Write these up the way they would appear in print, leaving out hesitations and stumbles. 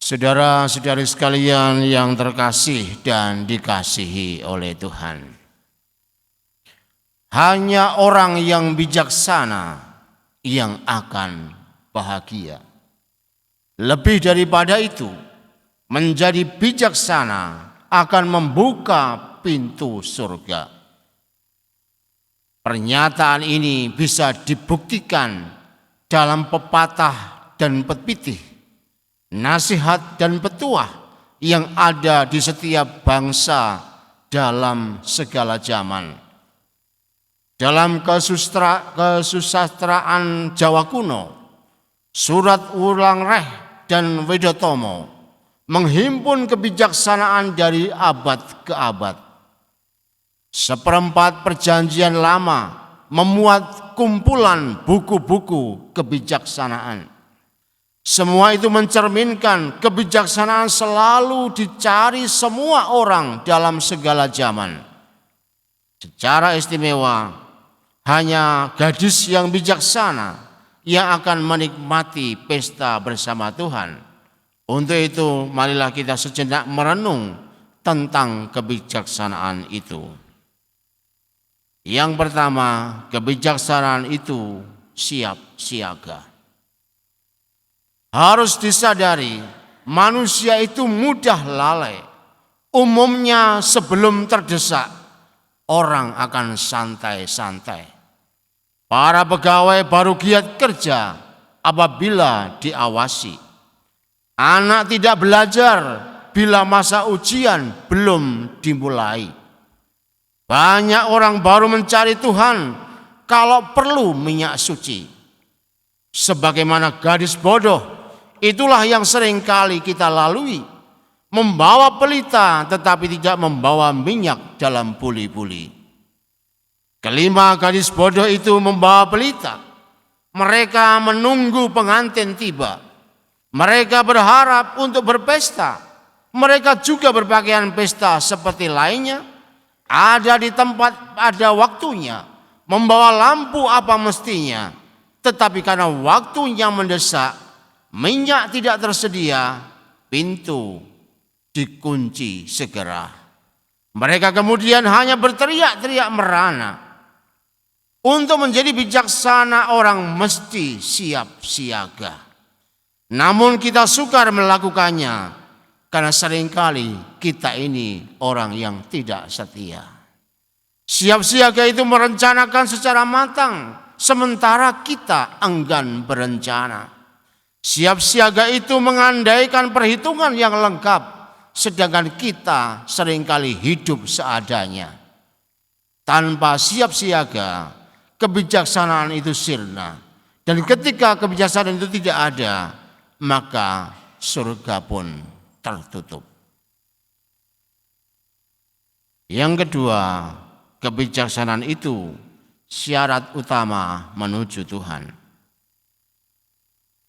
Saudara-saudari sekalian yang terkasih dan dikasihi oleh Tuhan, hanya orang yang bijaksana yang akan bahagia. Lebih daripada itu, menjadi bijaksana akan membuka pintu surga. Pernyataan ini bisa dibuktikan dalam pepatah dan pepitih, nasihat dan petuah yang ada di setiap bangsa dalam segala zaman. Dalam kesusastraan Jawa kuno, Surat Wulang Reh dan Wedotomo menghimpun kebijaksanaan dari abad ke abad. Seperempat perjanjian lama memuat kumpulan buku-buku kebijaksanaan. Semua itu mencerminkan kebijaksanaan selalu dicari semua orang dalam segala zaman. Secara istimewa, hanya gadis yang bijaksana yang akan menikmati pesta bersama Tuhan. Untuk itu, marilah kita sejenak merenung tentang kebijaksanaan itu. Yang pertama, kebijaksanaan itu siap siaga. Harus disadari, manusia itu mudah lalai. Umumnya sebelum terdesak, orang akan santai-santai. Para pegawai baru giat kerja apabila diawasi. Anak tidak belajar bila masa ujian belum dimulai. Banyak orang baru mencari Tuhan kalau perlu minyak suci. Sebagaimana gadis bodoh, itulah yang sering kali kita lalui. Membawa pelita tetapi tidak membawa minyak dalam buli-buli. Kelima gadis bodoh itu membawa pelita. Mereka menunggu pengantin tiba. Mereka berharap untuk berpesta. Mereka juga berpakaian pesta seperti lainnya. Ada di tempat pada waktunya, membawa lampu apa mestinya. Tetapi karena waktunya mendesak, minyak tidak tersedia, pintu dikunci segera. Mereka kemudian hanya berteriak-teriak merana. Untuk menjadi bijaksana orang mesti siap siaga. Namun kita sukar melakukannya. Karena seringkali kita ini orang yang tidak setia. Siap siaga itu merencanakan secara matang, sementara kita enggan berencana. Siap siaga itu mengandaikan perhitungan yang lengkap, sedangkan kita seringkali hidup seadanya. Tanpa siap siaga, kebijaksanaan itu sirna. Dan ketika kebijaksanaan itu tidak ada, maka surga pun tertutup. Yang kedua, kebijaksanaan itu syarat utama menuju Tuhan.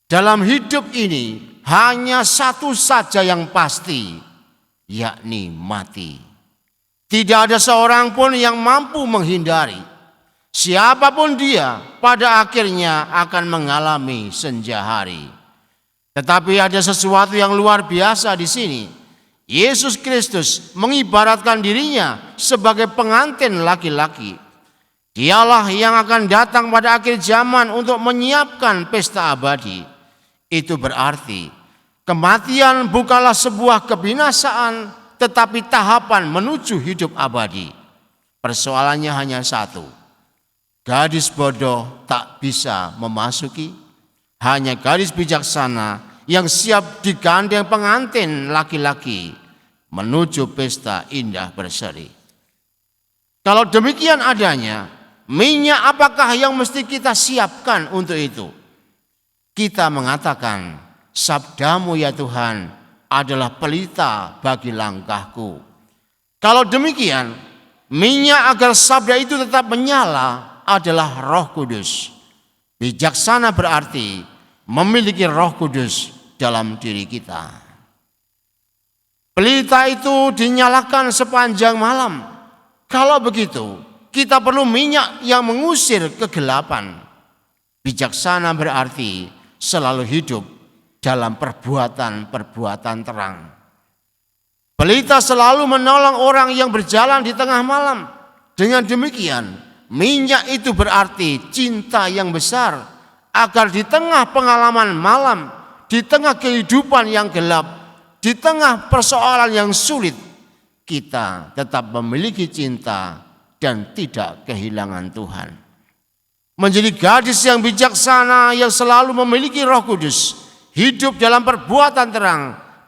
Dalam hidup ini hanya satu saja yang pasti, yakni mati. Tidak ada seorang pun yang mampu menghindari. Siapapun dia pada akhirnya akan mengalami senja hari. Tetapi ada sesuatu yang luar biasa di sini. Yesus Kristus mengibaratkan dirinya sebagai pengantin laki-laki. Dialah yang akan datang pada akhir zaman untuk menyiapkan pesta abadi. Itu berarti kematian bukanlah sebuah kebinasaan, tetapi tahapan menuju hidup abadi. Persoalannya hanya satu. Gadis bodoh tak bisa memasuki. Hanya gadis bijaksana yang siap digandeng pengantin laki-laki menuju pesta indah berseri. Kalau demikian adanya, minyak apakah yang mesti kita siapkan untuk itu? Kita mengatakan, sabdamu ya Tuhan adalah pelita bagi langkahku. Kalau demikian, minyak agar sabda itu tetap menyala adalah Roh Kudus. Bijaksana berarti memiliki Roh Kudus dalam diri kita. Pelita itu dinyalakan sepanjang malam. Kalau begitu, kita perlu minyak yang mengusir kegelapan. Bijaksana berarti selalu hidup dalam perbuatan-perbuatan terang. Pelita selalu menolong orang yang berjalan di tengah malam. Dengan demikian, minyak itu berarti cinta yang besar, agar di tengah pengalaman malam, di tengah kehidupan yang gelap, di tengah persoalan yang sulit, kita tetap memiliki cinta dan tidak kehilangan Tuhan. Menjadi gadis yang bijaksana yang selalu memiliki Roh Kudus, hidup dalam perbuatan terang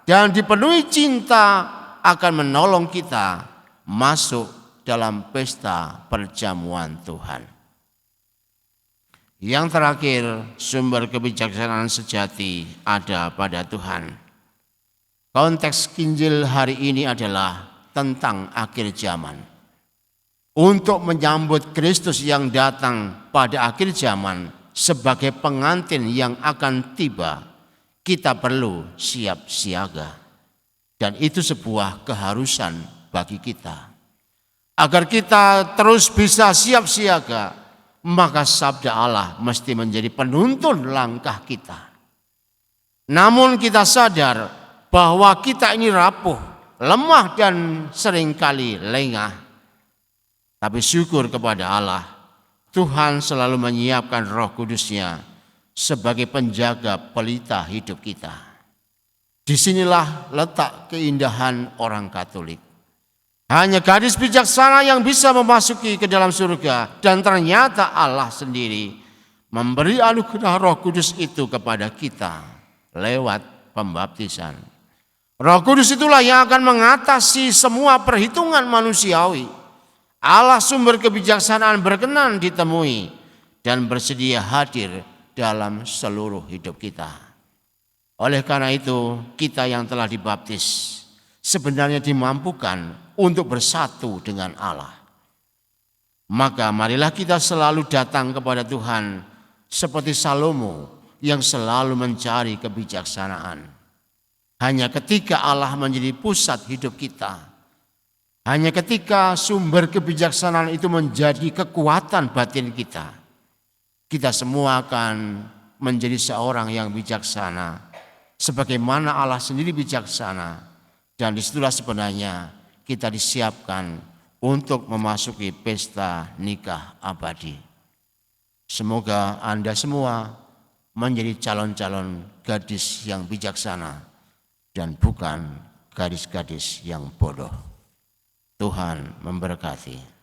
dan dipenuhi cinta akan menolong kita masuk dalam pesta perjamuan Tuhan. Yang terakhir, sumber kebijaksanaan sejati ada pada Tuhan. Konteks Injil hari ini adalah tentang akhir zaman. Untuk menyambut Kristus yang datang pada akhir zaman sebagai pengantin yang akan tiba, kita perlu siap siaga. Dan itu sebuah keharusan bagi kita. Agar kita terus bisa siap siaga, maka sabda Allah mesti menjadi penuntun langkah kita. Namun kita sadar bahwa kita ini rapuh, lemah dan seringkali lengah. Tapi syukur kepada Allah, Tuhan selalu menyiapkan Roh Kudus-Nya sebagai penjaga pelita hidup kita. Disinilah letak keindahan orang Katolik. Hanya gadis bijaksana yang bisa memasuki ke dalam surga, dan ternyata Allah sendiri memberi anugerah Roh Kudus itu kepada kita lewat pembaptisan. Roh Kudus itulah yang akan mengatasi semua perhitungan manusiawi. Allah sumber kebijaksanaan berkenan ditemui dan bersedia hadir dalam seluruh hidup kita. Oleh karena itu, kita yang telah dibaptis sebenarnya dimampukan untuk bersatu dengan Allah. Maka marilah kita selalu datang kepada Tuhan seperti Salomo yang selalu mencari kebijaksanaan. Hanya ketika Allah menjadi pusat hidup kita, hanya ketika sumber kebijaksanaan itu menjadi kekuatan batin kita, kita semua akan menjadi seorang yang bijaksana. Sebagaimana Allah sendiri bijaksana, dan disitulah sebenarnya kita disiapkan untuk memasuki pesta nikah abadi. Semoga Anda semua menjadi calon-calon gadis yang bijaksana dan bukan gadis-gadis yang bodoh. Tuhan memberkati.